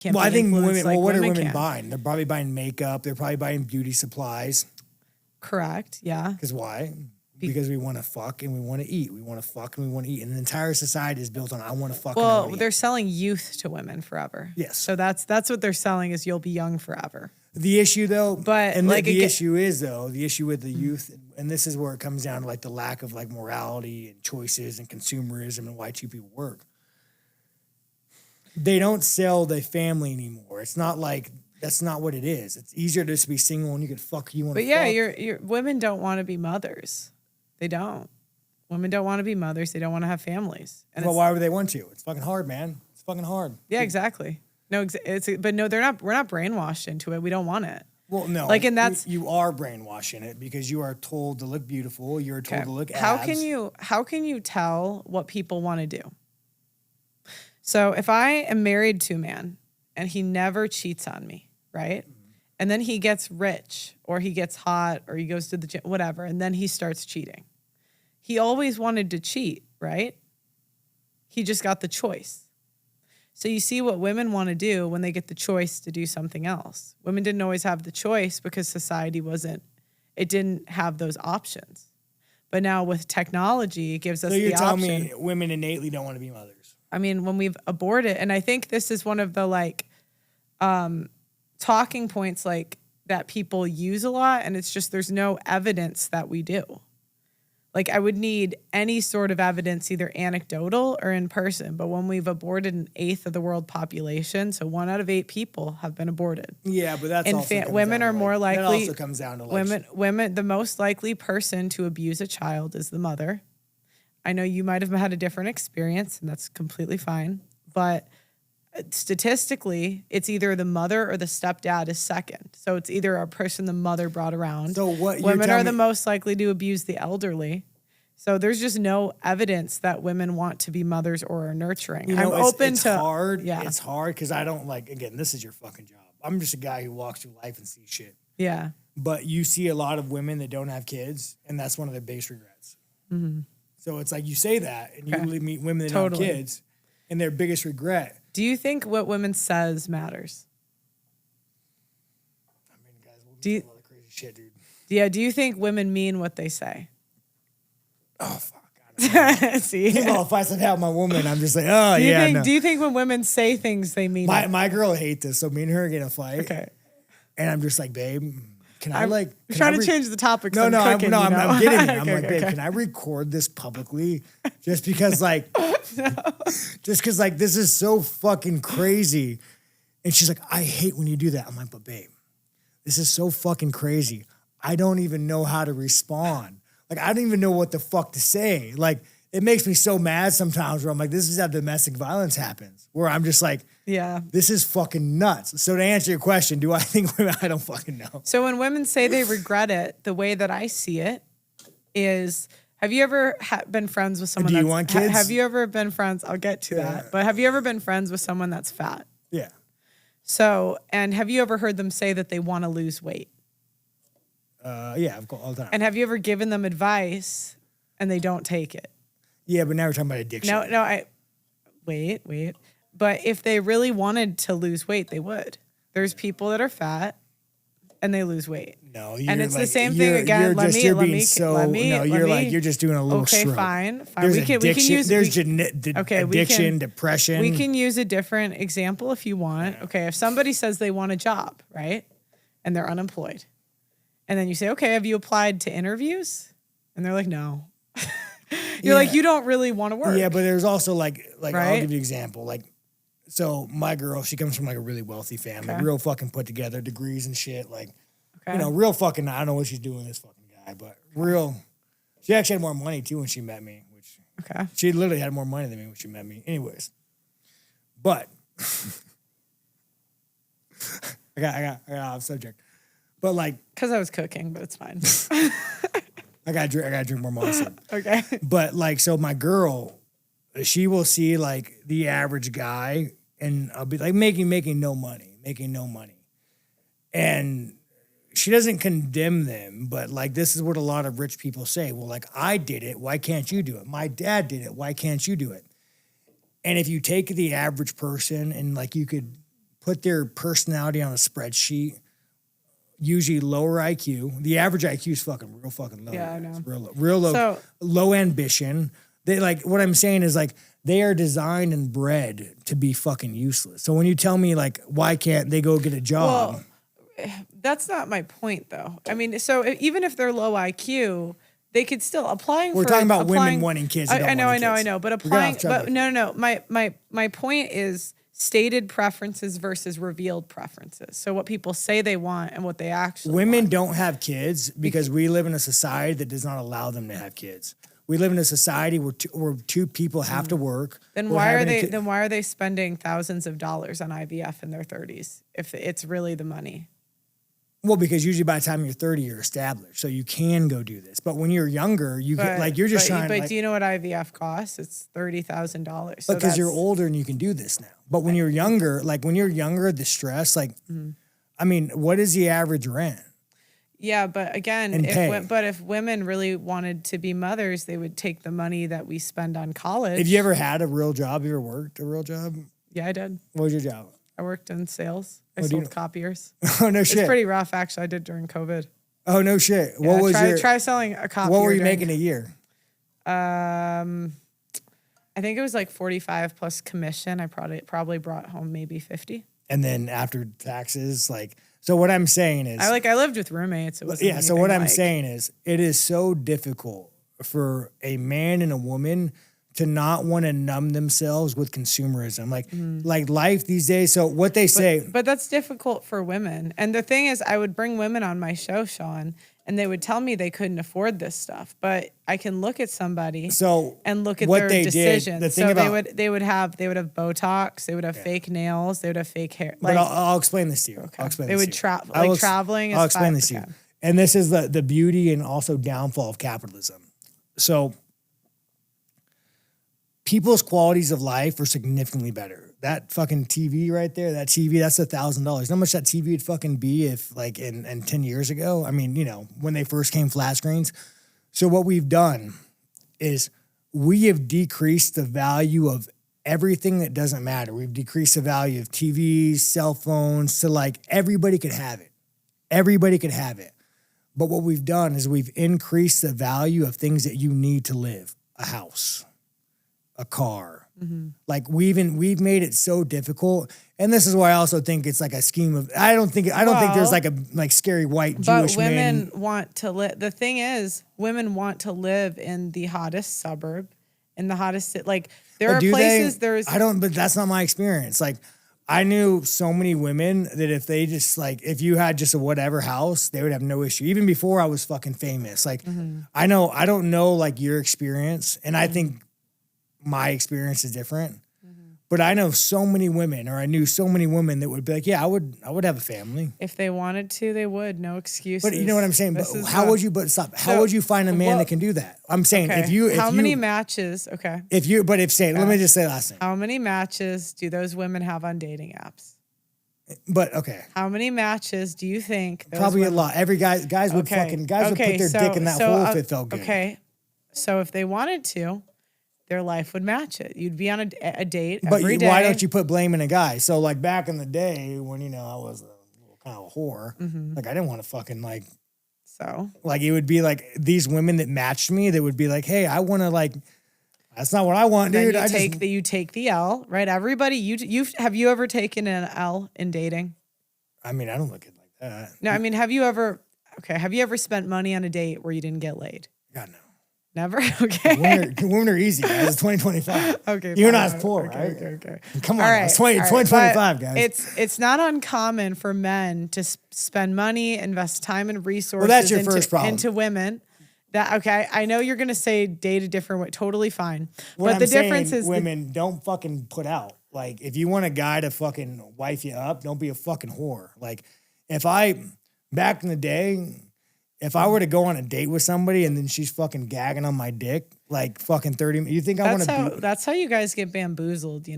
can't Well, be I think influenced women, like well, what are women women can. buying? They're probably buying makeup. They're probably buying beauty supplies. Correct. Yeah. Because why? Because we want to fuck and we want to eat. We want to fuck and we want to eat. And the entire society is built on I want to fuck and I Well, want to they're eat. selling youth to women forever. Yes. So that's what they're selling is you'll be young forever. The issue, though, But, and like, the issue is, though, the issue with the youth, and this is where it comes down to, like, the lack of, like, morality and choices and consumerism and why cheap people work. They don't sell their family anymore. It's not like, that's not what it is. It's easier to just be single and you could fuck who you want to But yeah, fuck. your women don't want to be mothers. They don't. Women don't want to be mothers. They don't want to have families. And Well, why would they want to? It's fucking hard, man. It's fucking hard. yeah, exactly. No, but no, they're not. We're not brainwashed into it. We don't want it. Well, no. Like, and that's you are brainwashing it because you are told to look beautiful. You're told to look abs. How can you tell what people want to do? So if I am married to a man and he never cheats on me, right? And then he gets rich or he gets hot or he goes to the gym, whatever, and then he starts cheating. He always wanted to cheat, right? He just got the choice. So you see what women want to do when they get the choice to do something else. Women didn't always have the choice because society didn't have those options. But now with technology, it gives us the option. So you're telling me women innately don't want to be mothers? I mean, when we've aborted, and I think this is one of the talking points that people use a lot, and it's just there's no evidence that we do. Like, I would need any sort of evidence, either anecdotal or in person. But when we've aborted 1/8 of the world population, so 1 out of 8 people have been aborted. Yeah, but that's also women are more likely. That also comes down to women. The most likely person to abuse a child is the mother. I know you might have had a different experience, and that's completely fine. But statistically, it's either the mother or the stepdad is second. So it's either a person the mother brought around. So what women are the most likely to abuse the elderly. So there's just no evidence that women want to be mothers or are nurturing. I'm open it's to hard. Yeah, it's hard because I don't again, this is your fucking job. I'm just a guy who walks through life and sees shit. Yeah. But you see a lot of women that don't have kids, and that's one of their biggest regrets. Mm-hmm. So it's like you say that, and you really meet women that don't have kids, and their biggest regret. Do you think what women says matters? I mean, guys, we'll get a lot of crazy shit, dude. Yeah, do you think women mean what they say? Oh, fuck. See? Well, if I said out my woman, I'm just like, oh, Do you think when women say things, they mean it? My girl hate this, so me and her get in a fight. Okay. And I'm just like, babe, can I I'm trying to change the topic. No, I'm getting it. I'm like, babe, okay. can I record this publicly? Just because, this is so fucking crazy. And she's like, I hate when you do that. I'm like, but babe, this is so fucking crazy. I don't even know how to respond. I don't even know what the fuck to say. It makes me so mad sometimes where I'm like, this is how domestic violence happens. Where I'm just like, yeah, this is fucking nuts. So to answer your question, do I think women, I don't fucking know. So when women say they regret it, the way that I see it is, have you ever been friends with someone Do you want kids? Have you ever been friends? I'll get to that. But have you ever been friends with someone that's fat? Yeah. So, and have you ever heard them say that they want to lose weight? Yeah, of course, all the time. And have you ever given them advice and they don't take it? Yeah, but now we're talking about addiction. Wait. But if they really wanted to lose weight, they would. There's people that are fat and they lose weight. No, and it's the same thing again. Let me. You're just doing a little okay, stroke. fine. There's we can use addiction, depression. We can use a different example if you want. Yeah. Okay, if somebody says they want a job, right, and they're unemployed, and then you say, okay, have you applied to interviews? And they're like, no. You're like, you don't really want to work. Yeah, but there's also right? I'll give you an example. So my girl, she comes from a really wealthy family, real fucking put together, degrees and shit. Real fucking, I don't know what she's doing, this fucking guy, but real. She actually had more money too when she met me, she literally had more money than me when she met me. Anyways, but I got off subject. But because I was cooking, but it's fine. I gotta drink more monster. Okay. But so my girl, she will see the average guy, and I'll be making no money. And she doesn't condemn them, but this is what a lot of rich people say. Well, I did it, why can't you do it? My dad did it, why can't you do it? And if you take the average person and you could put their personality on a spreadsheet, usually lower IQ. The average IQ is real fucking low. Yeah, I know. It's real low, so, low ambition. They like, what I'm saying is like, they are designed and bred to be fucking useless. So when you tell me like, why can't they go get a job? Well, that's not my point though. I mean, so even if they're low IQ, they could still We're talking about women wanting kids. I know. But applying, but no. My point is stated preferences versus revealed preferences. So what people say they want and what they actually Women want. don't have kids because we live in a society that does not allow them to have kids. We live in a society where two people have to work. Then why are they spending thousands of dollars on IVF in their 30s if it's really the money? Well, because usually by the time you're 30, you're established, so you can go do this. But when you're younger, you're just trying. But do you know what IVF costs? It's $30,000. So because you're older and you can do this now. But when you're younger, the stress, I mean, what is the average rent? Yeah, but again, if women really wanted to be mothers, they would take the money that we spend on college. Have you ever had a real job? You ever worked a real job? Yeah, I did. What was your job? I worked in sales. I sold copiers. Oh, no shit. It's pretty rough, actually. I did during COVID. Oh, no shit. Yeah, try selling a copier. What were you making a year? I think it was like 45 plus commission. I probably brought home maybe 50. And then after taxes, so what I'm saying is, I lived with roommates. It wasn't so what I'm saying is, it is so difficult for a man and a woman to not want to numb themselves with consumerism, like life these days. So what they say, but that's difficult for women. And the thing is, I would bring women on my show, Sean, and they would tell me they couldn't afford this stuff. But I can look at somebody and look at their decisions. They would have Botox, they would have fake nails, they would have fake hair. But I'll explain this to you. Okay. They would travel, traveling. I'll explain this to you. And this is the beauty and also downfall of capitalism. So people's qualities of life are significantly better. That fucking TV right there, that's $1,000. How much that TV would fucking be if in 10 years ago? I mean, when they first came flat screens. So what we've done is we have decreased the value of everything that doesn't matter. We've decreased the value of TVs, cell phones, to everybody could have it. Everybody could have it. But what we've done is we've increased the value of things that you need to live. A house, a car. Mm-hmm. We've made it so difficult. And this is why I also think it's like a scheme of, I don't think there's a scary white Jewish man. But women want to live. The thing is, women want to live in the hottest suburb, in the hottest, there are places but that's not my experience. I knew so many women that if they just if you had just a whatever house, they would have no issue. Even before I was fucking famous. I don't know your experience, and I think my experience is different. But I know so many women, or I knew so many women that would be like, yeah, I would have a family. If they wanted to, they would. No excuses. But you know what I'm saying? How would you find a man that can do that? I'm saying how many matches? Okay. Let me just say last thing. How many matches do those women have on dating apps? But okay. How many matches do you think? Probably a lot. Every guys would put their dick in that hole if it felt good. Okay. So if they wanted to, their life would match it. You'd be on a date but every day. Why don't you put blame in a guy? So back in the day when I was a kind of a whore, I didn't want to fucking So it would be these women that matched me that would be like, hey, I want to that's not what I want, dude. You take the L, right? Everybody, you have you ever taken an L in dating? I mean, I don't look at it like that. No, I mean, have you ever spent money on a date where you didn't get laid? God, no. Never? Okay. Women are easy, guys. It's 2025. Okay. You're not as poor, right? Okay. Come on. It's 2025, guys. It's not uncommon for men to spend money, invest time and resources that's your first problem. Into women. I know you're going to say date a different way. Totally fine. But the difference is women don't fucking put out. If you want a guy to fucking wife you up, don't be a fucking whore. Back in the day, if I were to go on a date with somebody and then she's fucking gagging on my dick, fucking 30 minutes, you think I want to be... That's how you guys get bamboozled,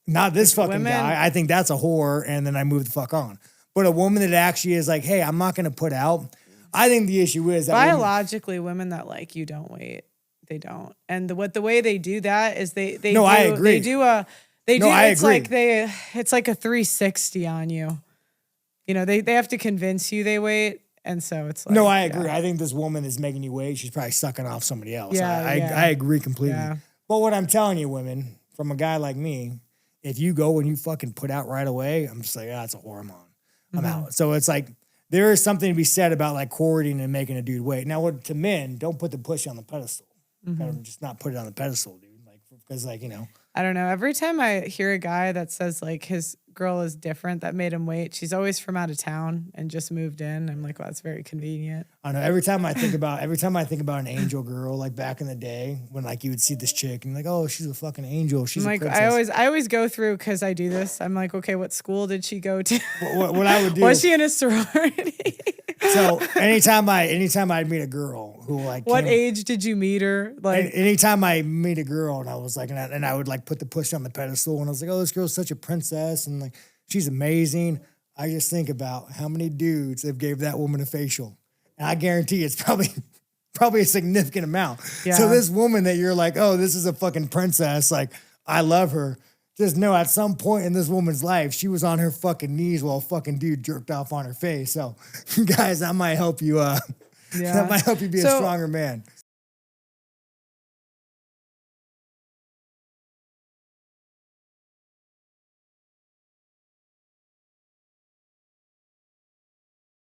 Not this fucking guy. I think that's a whore, and then I move the fuck on. But a woman that actually is hey, I'm not going to put out... I think the issue is that... Biologically, women that like you don't wait. They don't. And the way they do that is they I agree. They do. No, I It's agree. it's like a 360 on you. You know, they have to convince you they wait. And so it's like. No, I agree. I think this woman is making you wait. She's probably sucking off somebody else. Yeah, I agree completely. Yeah. But what I'm telling you, women, from a guy like me, if you go and you fucking put out right away, I'm just like, that's a hormone. I'm out. So it's like, there is something to be said about like courting and making a dude wait. Now, to men, don't put the pussy on the pedestal. Just not put it on the pedestal, dude. Like, because like, you know. I don't know. Every time I hear a guy that says like his girl is different that made him wait, she's always from out of town and just moved in. I'm like, well, that's very convenient. I know. Every time I think about an angel girl, like back in the day when like you would see this chick and like, oh, she's a fucking angel. She's I'm a like, princess. I always go through because I do this. I'm like, okay, what school did she go to? What I would do. Was she in a sorority? So anytime I'd meet a girl who like, what age did you meet her? Like, anytime I meet a girl and I was like, and I would like put the pussy on the pedestal and I was like, oh, this girl's such a princess and like she's amazing. I just think about how many dudes have gave that woman a facial, and I guarantee it's probably a significant amount. Yeah. So this woman that you're like, oh, this is a fucking princess, like I love her. Just know at some point in this woman's life, she was on her fucking knees while a fucking dude jerked off on her face. So, guys, that might help you. That might help you be a stronger man.